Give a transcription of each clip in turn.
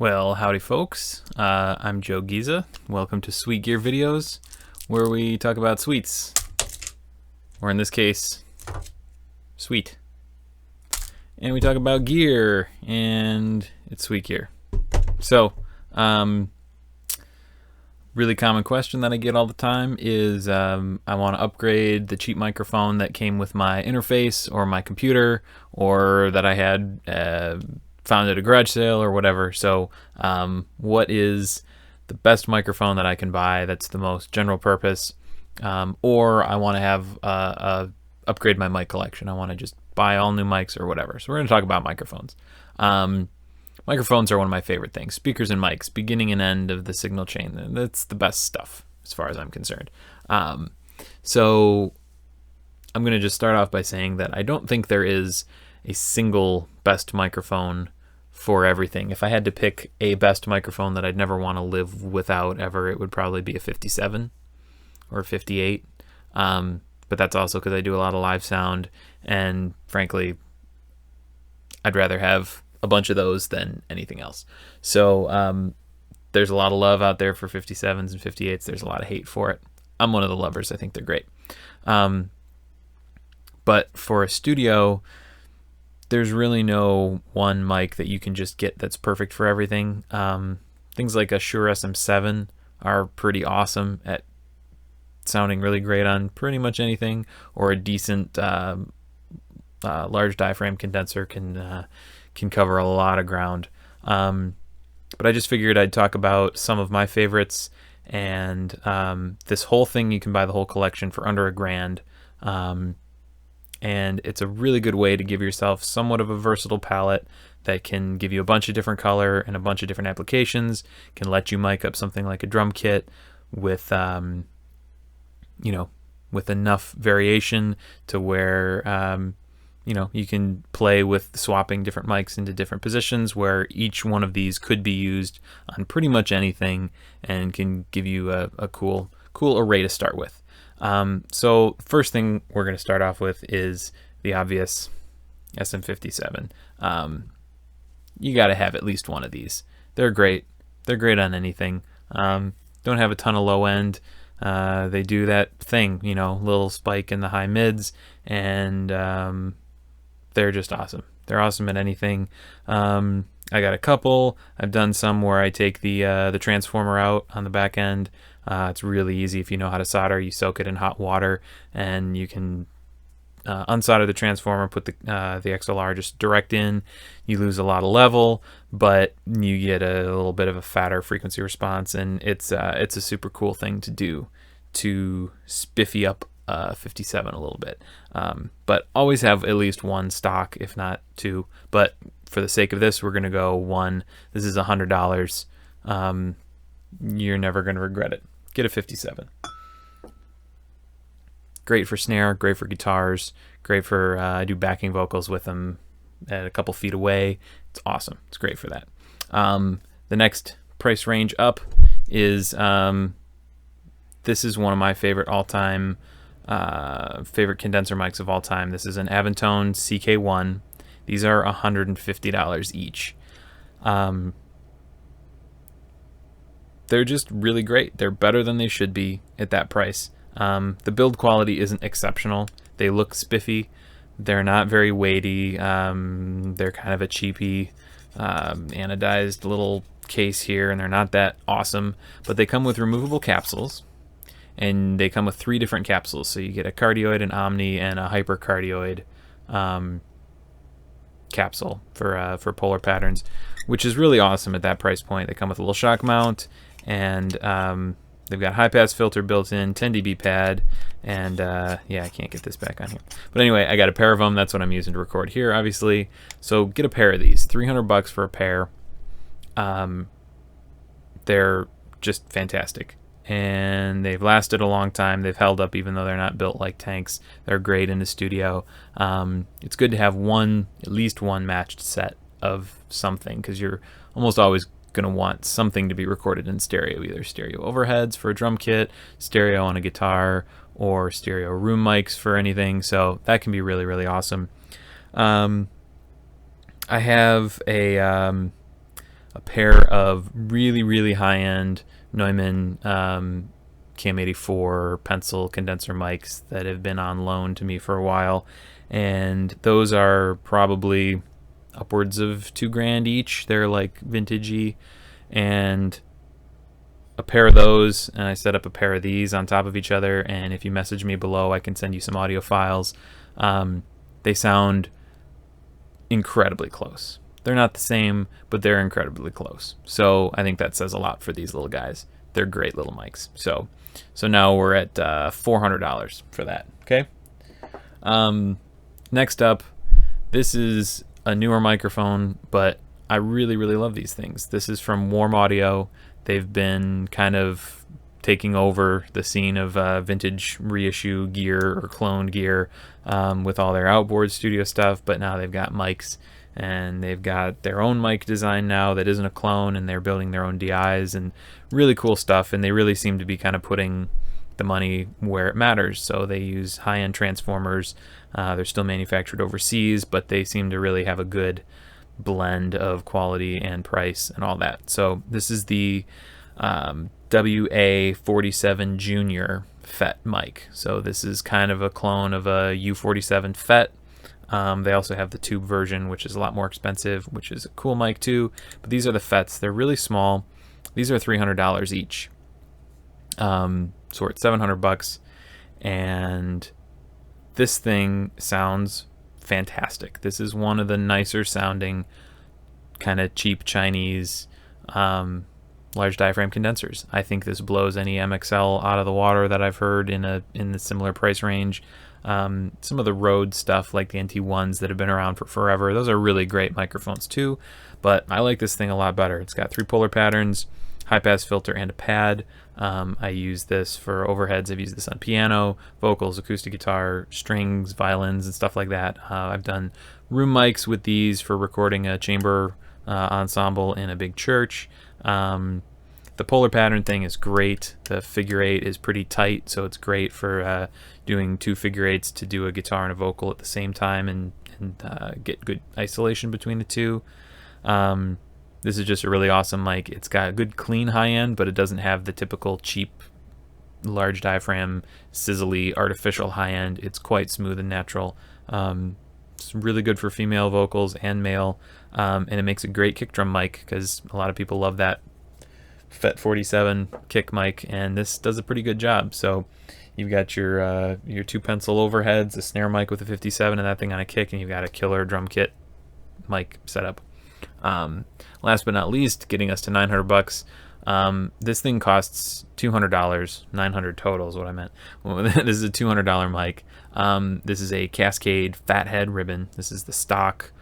Well, howdy folks, I'm Joe Giza. Welcome to Sweet Gear Videos, where we talk about sweets, or in this case, sweet. And we talk about gear, and it's sweet gear. So, really common question that I get all the time is I want to upgrade the cheap microphone that came with my interface or my computer, or that I had found at a garage sale or whatever. So what is the best microphone that I can buy that's the most general purpose? Or I want to have upgrade my mic collection. I want to just buy all new mics or whatever. So we're going to talk about microphones. Microphones are one of my favorite things. Speakers and mics, beginning and end of the signal chain. That's the best stuff as far as I'm concerned. So I'm going to just start off by saying that I don't think there is a single best microphone for everything. If I had to pick a best microphone that I'd never want to live without ever, it would probably be a 57 or a 58. But that's also because I do a lot of live sound, and frankly, I'd rather have a bunch of those than anything else. So there's a lot of love out there for 57s and 58s. There's a lot of hate for it. I'm one of the lovers. I think they're great. But for a studio, there's really no one mic that you can just get that's perfect for everything. Things like a Shure SM57 are pretty awesome at sounding really great on pretty much anything, or a decent large diaphragm condenser can cover a lot of ground. But I just figured I'd talk about some of my favorites, and this whole thing, you can buy the whole collection for under $1,000. And it's a really good way to give yourself somewhat of a versatile palette that can give you a bunch of different color and a bunch of different applications, can let you mic up something like a drum kit with with enough variation to where you can play with swapping different mics into different positions, where each one of these could be used on pretty much anything and can give you a cool array to start with. So first thing we're going to start off with is the obvious SM57. You got to have at least one of these. They're great. They're great on anything. Don't have a ton of low end. They do that thing, little spike in the high mids, and they're just awesome. They're awesome at anything. I got a couple. I've done some where I take the transformer out on the back end. It's really easy if you know how to solder. You soak it in hot water, and you can unsolder the transformer, put the XLR just direct in. You lose a lot of level, but you get a little bit of a fatter frequency response, and it's a super cool thing to do to spiffy up 57 a little bit. But always have at least one stock, if not two. But for the sake of this, we're going to go one. This is $100. You're never going to regret it. Get a 57. Great for snare, great for guitars, great for, I do backing vocals with them at a couple feet away. It's awesome. It's great for that. The next price range up is, this is one of my favorite all-time, favorite condenser mics of all time. This is an Avantone CK1. These are $150 each. They're just really great. They're better than they should be at that price. The build quality isn't exceptional. They look spiffy. They're not very weighty. They're kind of a cheapy, anodized little case here, and they're not that awesome. But they come with removable capsules, and they come with 3 different capsules. So you get a cardioid, an omni, and a hypercardioid capsule for polar patterns, which is really awesome at that price point. They come with a little shock mount, and they've got high pass filter built in, 10 dB pad, and yeah, I can't get this back on here. But anyway, I got a pair of them. That's what I'm using to record here, obviously. So get a pair of these, $300 for a pair. They're just fantastic, and they've lasted a long time. They've held up even though they're not built like tanks. They're great in the studio. It's good to have at least one matched set of something, because you're almost always going to want something to be recorded in stereo, either stereo overheads for a drum kit, stereo on a guitar, or stereo room mics for anything. So that can be really, really awesome. I have a a pair of really high-end Neumann KM84 pencil condenser mics that have been on loan to me for a while, and those are probably upwards of $2,000 each. They're like vintagey, and a pair of those, and I set up a pair of these on top of each other, and if you message me below, I can send you some audio files. They sound incredibly close. They're not the same, but they're incredibly close. So I think that says a lot for these little guys. They're great little mics. So now we're at $400 for that. Okay. Next up, this is a newer microphone, but I really love these things. This is from Warm Audio. They've been kind of taking over the scene of vintage reissue gear or cloned gear with all their outboard studio stuff, but now they've got mics, and they've got their own mic design now that isn't a clone, and they're building their own DIs and really cool stuff, and they really seem to be kind of putting the money where it matters. So they use high-end transformers. They're still manufactured overseas, but they seem to really have a good blend of quality and price and all that. So this is the WA47 Junior FET mic. So this is kind of a clone of a U47 FET. They also have the tube version, which is a lot more expensive, which is a cool mic too. But these are the FETs. They're really small. These are $300 each. So we're at $700, and this thing sounds fantastic. This is one of the nicer sounding kind of cheap Chinese large diaphragm condensers. I think this blows any MXL out of the water that I've heard in the similar price range. Some of the Rode stuff, like the NT1s that have been around for forever, those are really great microphones too, but I like this thing a lot better. It's got 3 polar patterns, high pass filter, and a pad. I use this for overheads. I've used this on piano, vocals, acoustic guitar, strings, violins, and stuff like that. I've done room mics with these for recording a chamber ensemble in a big church. The polar pattern thing is great. The figure 8 is pretty tight, so it's great for doing 2 figure 8s to do a guitar and a vocal at the same time and get good isolation between the two. This is just a really awesome mic. It's got a good clean high end, but it doesn't have the typical cheap large diaphragm sizzly artificial high end. It's quite smooth and natural. It's really good for female vocals and male, and it makes a great kick drum mic because a lot of people love that FET 47 kick mic, and this does a pretty good job. So you've got your 2 pencil overheads, a snare mic with a 57, and that thing on a kick, and you've got a killer drum kit mic setup. Last but not least, getting us to $900. This thing costs $200, $900 total is what I meant. This is a $200 mic. This is a Cascade Fathead ribbon. This is the stock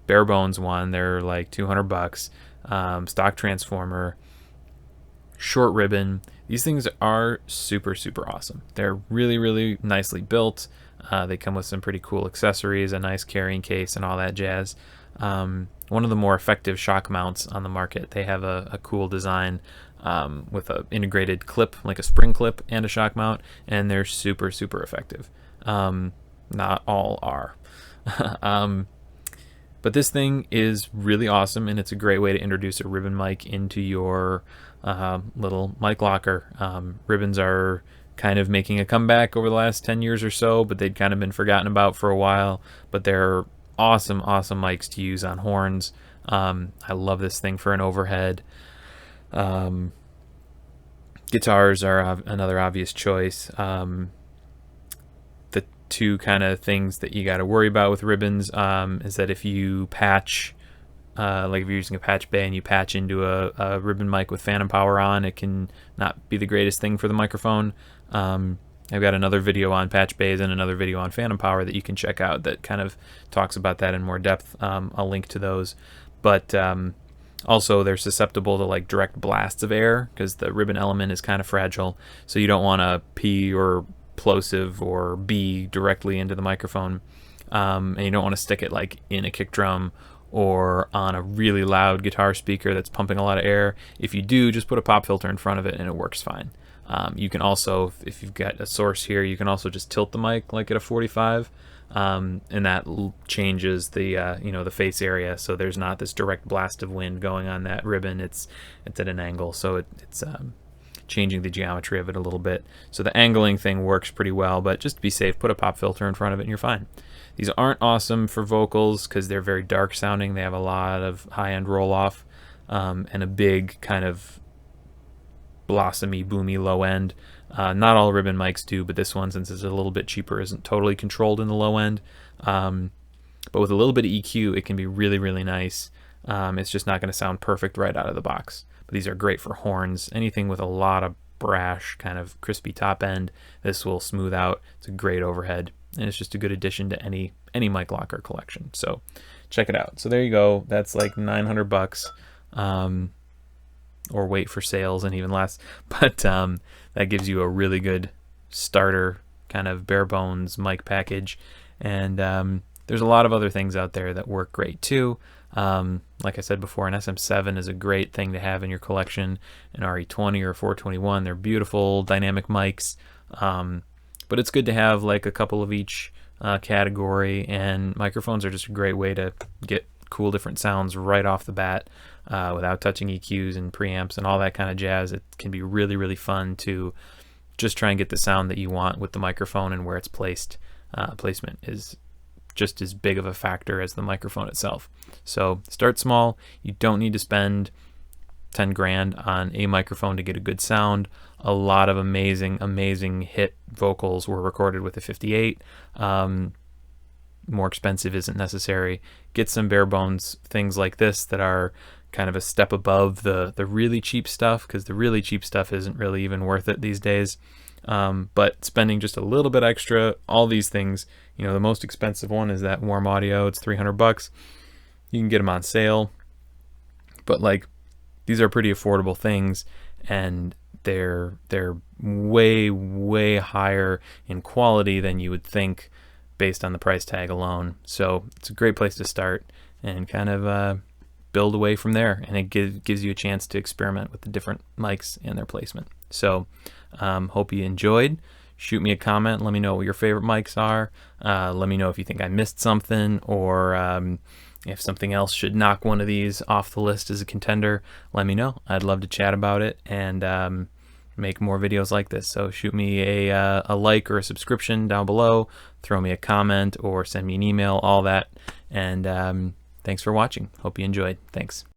bare bones one. They're like $200. Stock transformer, short ribbon. These things are super awesome. They're really nicely built. They come with some pretty cool accessories, a nice carrying case, and all that jazz. One of the more effective shock mounts on the market. They have a cool design with an integrated clip, like a spring clip, and a shock mount, and they're super effective. Not all are. But this thing is really awesome, and it's a great way to introduce a ribbon mic into your little mic locker. Ribbons are kind of making a comeback over the last 10 years or so, but they'd kind of been forgotten about for a while. But they're awesome mics to use on horns. I love this thing for an overhead. Guitars are another obvious choice. The two kind of things that you got to worry about with ribbons is that if you patch, like if you're using a Patchbay and you patch into a ribbon mic with phantom power on, it can not be the greatest thing for the microphone. I've got another video on Patchbays and another video on phantom power that you can check out that kind of talks about that in more depth. I'll link to those. But also they're susceptible to like direct blasts of air because the ribbon element is kind of fragile. So you don't want to P or plosive or B directly into the microphone. And you don't want to stick it like in a kick drum or on a really loud guitar speaker that's pumping a lot of air. If you do, just put a pop filter in front of it and it works fine. You can also, if you've got a source here, you can also just tilt the mic like at a 45. and that changes the you know, the face area, so there's not this direct blast of wind going on that ribbon. It's at an angle, so it's changing the geometry of it a little bit. So the angling thing works pretty well, but just to be safe, put a pop filter in front of it and you're fine. These aren't awesome for vocals because they're very dark sounding. They have a lot of high-end roll-off and a big kind of blossomy, boomy low end. Not all ribbon mics do, but this one, since it's a little bit cheaper, isn't totally controlled in the low end. But with a little bit of EQ, it can be really, really nice. It's just not going to sound perfect right out of the box. But these are great for horns. Anything with a lot of brash, kind of crispy top end, this will smooth out. It's a great overhead, and it's just a good addition to any mic locker collection. So check it out. So there you go. That's like $900. Or wait for sales and even less, but that gives you a really good starter kind of bare bones mic package. And there's a lot of other things out there that work great too. Like I said before, an SM7 is a great thing to have in your collection. An RE20 or 421, they're beautiful dynamic mics, but it's good to have like a couple of each category, and microphones are just a great way to get cool different sounds right off the bat without touching EQs and preamps and all that kind of jazz. It can be really, really fun to just try and get the sound that you want with the microphone, and where it's placed. Placement is just as big of a factor as the microphone itself. So start small. You don't need to spend 10 grand on a microphone to get a good sound. A lot of amazing hit vocals were recorded with a 58. More expensive isn't necessary. Get some bare bones things like this that are kind of a step above the really cheap stuff, because the really cheap stuff isn't really even worth it these days. But spending just a little bit extra, all these things, you know, the most expensive one is that Warm Audio. It's $300. You can get them on sale, but like, these are pretty affordable things, and they're way higher in quality than you would think based on the price tag alone. So it's a great place to start and kind of build away from there, and it gives you a chance to experiment with the different mics and their placement. So hope you enjoyed. Shoot me a comment, let me know what your favorite mics are. Let me know if you think I missed something, or if something else should knock one of these off the list as a contender. Let me know. I'd love to chat about it and make more videos like this. So shoot me a like or a subscription down below, throw me a comment or send me an email, all that. And thanks for watching. Hope you enjoyed. Thanks.